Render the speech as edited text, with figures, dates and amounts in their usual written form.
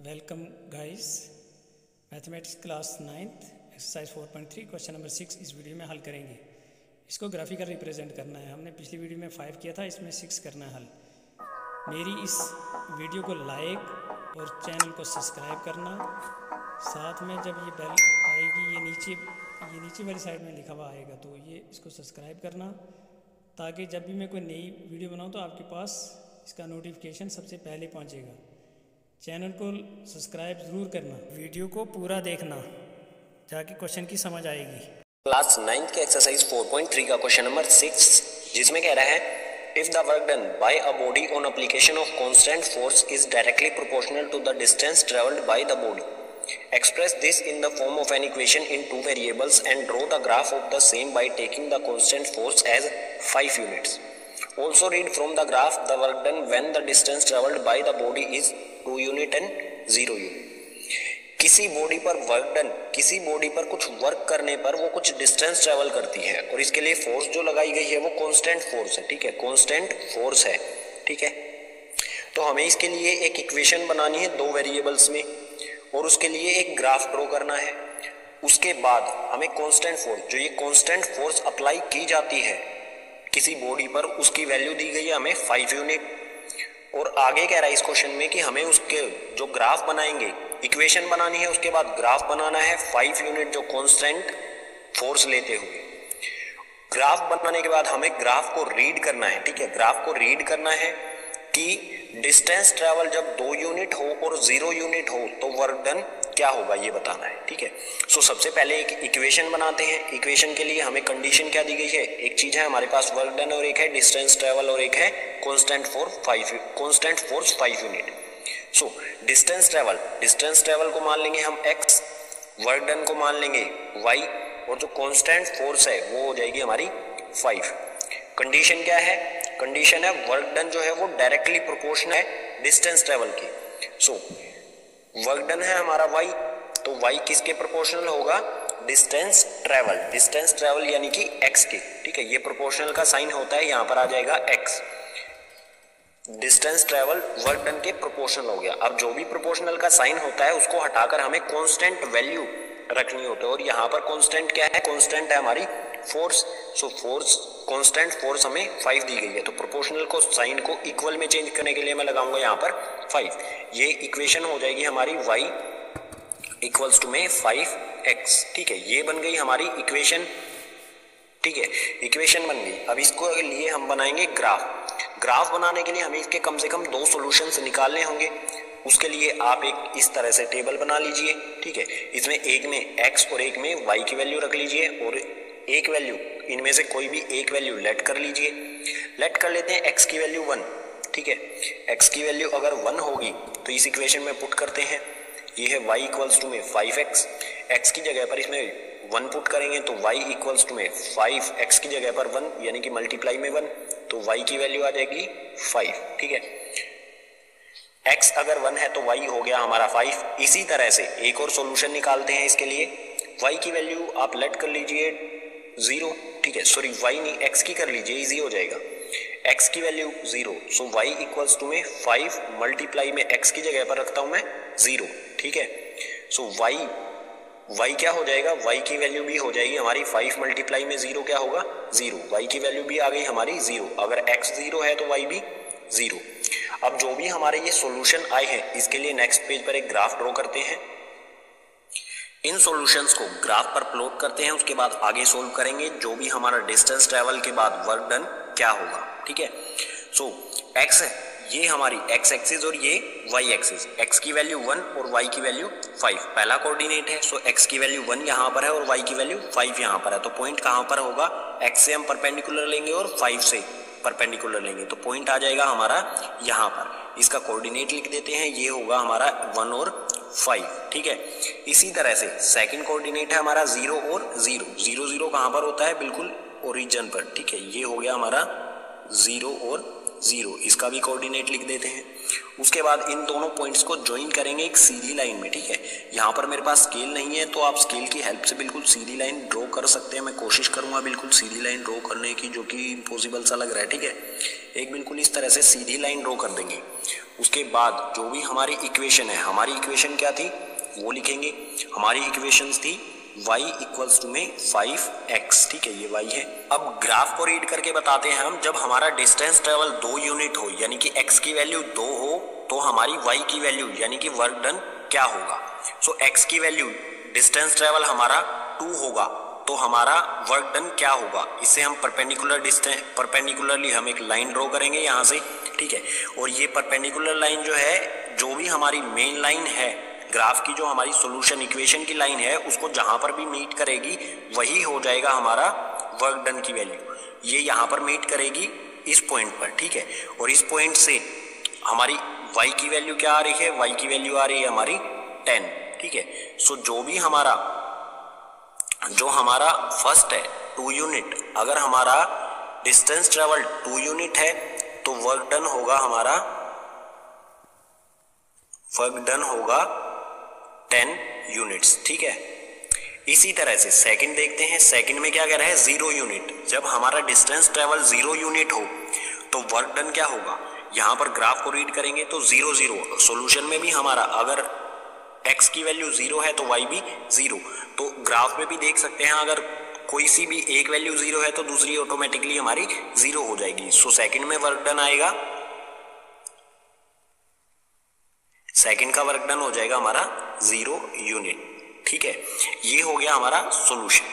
Welcome guys. Mathematics class 9th exercise 4.3 question number 6 इस video में हल करेंगे। इसको ग्राफिकल रिप्रेजेंट करना है। हमने पिछली वीडियो में 5 किया था, इसमें 6 करना है हल। मेरी इस वीडियो को लाइक और चैनल को सब्सक्राइब करना। साथ में जब ये बेल आएगी, ये नीचे वाली साइड में लिखा हुआ आएगा, तो ये इसको सब्सक्राइब करना, ताकि जब भी मैं कोई नई वीडियो बनाऊँ तो आपके पास इसका नोटिफिकेशन सबसे पहले पहुँचेगा। चैनल को सब्सक्राइब ज़रूर करना, वीडियो को पूरा देखना, जाके क्वेश्चन की समझ आएगी। क्लास 9th के एक्सरसाइज 4.3 का क्वेश्चन नंबर 6, जिसमें कह रहा है if the work done by a body on application of constant force is directly proportional to the distance travelled by the body, express this in the form of an equation in two variables and draw the graph of the same by taking the constant force as 5 units. Also read from the graph the work done when the distance traveled by the body is 2 unit and 0 unit. किसी body पर work done, किसी body पर कुछ work करने पर वो कुछ distance travel करती है और इसके लिए फोर्स जो लगाई गई है वो कांस्टेंट फोर्स है। ठीक है, कांस्टेंट फोर्स है। ठीक है, तो हमें इसके लिए एक इक्वेशन बनानी है दो वेरिएबल्स में और उसके लिए एक ग्राफ ड्रॉ करना है। उसके बाद हमें कांस्टेंट फोर्स, जो ये कांस्टेंट फोर्स अप्लाई की जाती है किसी बॉडी पर, उसकी वैल्यू दी गई है हमें 5 यूनिट। और आगे कह रहा है इस क्वेश्चन में कि हमें उसके जो ग्राफ बनाएंगे, इक्वेशन बनानी है, उसके बाद ग्राफ बनाना है 5 यूनिट जो कांस्टेंट फोर्स लेते हुए। ग्राफ बनाने के बाद हमें ग्राफ को रीड करना है। ठीक है, ग्राफ को रीड करना है कि डिस्टेंस ट्रेवल जब 2 यूनिट हो और 0 यूनिट हो तो वर्क डन क्या होगा, ये बताना है। ठीक है, सो सबसे पहले एक इक्वेशन बनाते हैं। इक्वेशन के लिए हमें कंडीशन क्या दी गई है, एक चीज है हमारे पास वर्क डन और एक है डिस्टेंस ट्रेवल और एक है constant force 5 unit. So distance travel को मान लेंगे हम x, वर्क डन को मान लेंगे y और जो कांस्टेंट फोर्स है वो हो जाएगी हमारी 5। कंडीशन क्या है, कंडीशन है वर्क डन जो है वो डायरेक्टली प्रोपोर्शनल है डिस्टेंस ट्रेवल की। सो वर्क डन है हमारा y, तो y किसके प्रोपोर्शनल होगा, डिस्टेंस ट्रेवल यानी कि x के। ठीक है, ये प्रोपोर्शनल का साइन होता है, यहाँ पर आ जाएगा x। Distance travel work done के प्रोपोर्शनल हो गया। अब जो भी प्रोपोर्शनल का साइन होता है उसको हटाकर हमें कांस्टेंट वैल्यू रखनी होती है और यहाँ पर कांस्टेंट क्या है, कांस्टेंट है हमारी force. So force, constant force हमें 5 दी गई है, तो प्रोपोर्शनल को साइन को इक्वल में चेंज करने के लिए मैं लगाऊंगा यहाँ पर 5। ये इक्वेशन हो जाएगी हमारी y इक्वल्स टू में 5x। ठीक है, ये बन गई हमारी इक्वेशन। ठीक है, इक्वेशन बन गई। अब इसको लिए हम बनाएंगे ग्राफ बनाने के लिए हमें इसके कम से कम 2 सॉल्यूशंस निकालने होंगे। उसके लिए आप एक इस तरह से टेबल बना लीजिए। ठीक है, इसमें एक में x और एक में y की वैल्यू रख लीजिए और एक वैल्यू, इनमें से कोई भी एक वैल्यू लेट कर लीजिए। लेट कर लेते हैं x की वैल्यू 1। ठीक है, x की वैल्यू अगर 1 होगी तो इस इक्वेशन में पुट करते हैं। ये है y इक्वल्स टू में 5x, x की जगह पर इसमें 1 पुट करेंगे तो y इक्वल्स टू में 5, x की जगह पर 1 यानी कि मल्टीप्लाई में 1, तो y की वैल्यू आ जाएगी 5। ठीक है, x अगर 1 है तो y हो गया हमारा 5। इसी तरह से एक और सॉल्यूशन निकालते हैं इसके लिए। y की वैल्यू आप लेट कर लीजिए 0। ठीक है, सॉरी y नहीं, x की कर लीजिए, इजी हो जाएगा। x की value 0, so y equals to में 5 मल्टीप्लाई में x की जगह पर रखता हूं मैं 0। ठीक है, सो y क्या हो जाएगा, y की वैल्यू भी हो जाएगी हमारी 5 मल्टीप्लाई में 0 क्या होगा, 0। y की वैल्यू भी आ गई हमारी 0। अगर x 0 है तो y भी 0। अब जो भी हमारे ये सॉल्यूशन आए हैं इसके लिए नेक्स्ट पेज पर एक ग्राफ ड्रॉ करते हैं। इन सॉल्यूशंस को ग्राफ पर प्लॉट करते हैं, उसके बाद आगे सोल्व करेंगे जो भी हमारा डिस्टेंस ट्रेवल के बाद वर्क डन क्या होगा। ठीक है, सो x है, ये हमारी x एक्सिस और ये y एक्सिस। x की वैल्यू 1 और y की वैल्यू 5, पहला कोऑर्डिनेट है। सो x की वैल्यू 1 यहाँ पर है और y की वैल्यू 5 यहाँ पर है, तो पॉइंट कहाँ पर होगा, x से हम परपेंडिकुलर लेंगे और 5 से परपेंडिकुलर लेंगे, तो पॉइंट आ जाएगा हमारा यहाँ पर। इसका कोऑर्डिनेट लिख देते हैं, ये होगा हमारा 1 और 5। ठीक है, इसी तरह से सेकंड कोऑर्डिनेट है हमारा 0 और 0। 0 0 कहाँ पर होता है, बिल्कुल ओरिजिन पर। ठीक है, ये हो गया हमारा 0 और 0, इसका भी कोऑर्डिनेट लिख देते हैं। उसके बाद इन दोनों पॉइंट्स को ज्वाइन करेंगे एक सीधी लाइन में। ठीक है, यहाँ पर मेरे पास स्केल नहीं है तो आप स्केल की हेल्प से बिल्कुल सीधी लाइन ड्रॉ कर सकते हैं। मैं कोशिश करूंगा बिल्कुल सीधी लाइन ड्रॉ करने की, जो कि इम्पॉसिबल सा लग रहा है। ठीक है, एक बिल्कुल इस तरह से सीधी लाइन ड्रॉ कर देंगे। उसके बाद जो भी हमारी इक्वेशन है, हमारी इक्वेशन क्या थी वो लिखेंगे। हमारी इक्वेशंस थी y इक्वल्स टू में 5x, ठीक है, ये y है। अब ग्राफ को रीड करके बताते हैं हम, जब हमारा डिस्टेंस ट्रेवल 2 यूनिट हो यानी कि x की वैल्यू 2 हो तो हमारी y की वैल्यू यानी कि वर्क डन क्या होगा। सो x की वैल्यू डिस्टेंस ट्रेवल हमारा 2 होगा तो हमारा वर्क डन क्या होगा। इससे हम परपेंडिकुलरली हम एक लाइन ड्रॉ करेंगे यहाँ से, ठीक है। और ये परपेंडिकुलर लाइन जो है, जो भी हमारी मेन लाइन है ग्राफ की, जो हमारी सॉल्यूशन इक्वेशन की लाइन है, उसको जहां पर भी मीट करेगी वही हो जाएगा हमारा वर्क डन की वैल्यू। ये यहां पर मीट करेगी इस पॉइंट पर, ठीक है। और इस पॉइंट से हमारी y की वैल्यू क्या आ रही है, y की वैल्यू आ रही है हमारी 10, ठीक है। सो जो हमारा फर्स्ट है 2 यूनिट, अगर हमारा डिस्टेंस ट्रेवल 2 यूनिट है तो वर्क डन होगा 10 यूनिट्स, ठीक है। इसी तरह से सेकंड देखते हैं। सेकंड में क्या कह रहा है 0 यूनिट। जब हमारा डिस्टेंस ट्रेवल 0 यूनिट हो तो वर्क डन क्या होगा। यहां पर ग्राफ को रीड करेंगे तो 0 0, सॉल्यूशन में भी हमारा अगर x की वैल्यू 0 है तो y भी 0, तो ग्राफ में भी देख सकते हैं अगर कोई सी भी एक वैल्यू 0 है तो दूसरी ऑटोमेटिकली हमारी 0 हो जाएगी। सो सेकंड में वर्क डन आएगा, सेकंड का वर्क डन हो जाएगा हमारा 0 यूनिट, ठीक है। ये हो गया हमारा सॉल्यूशन।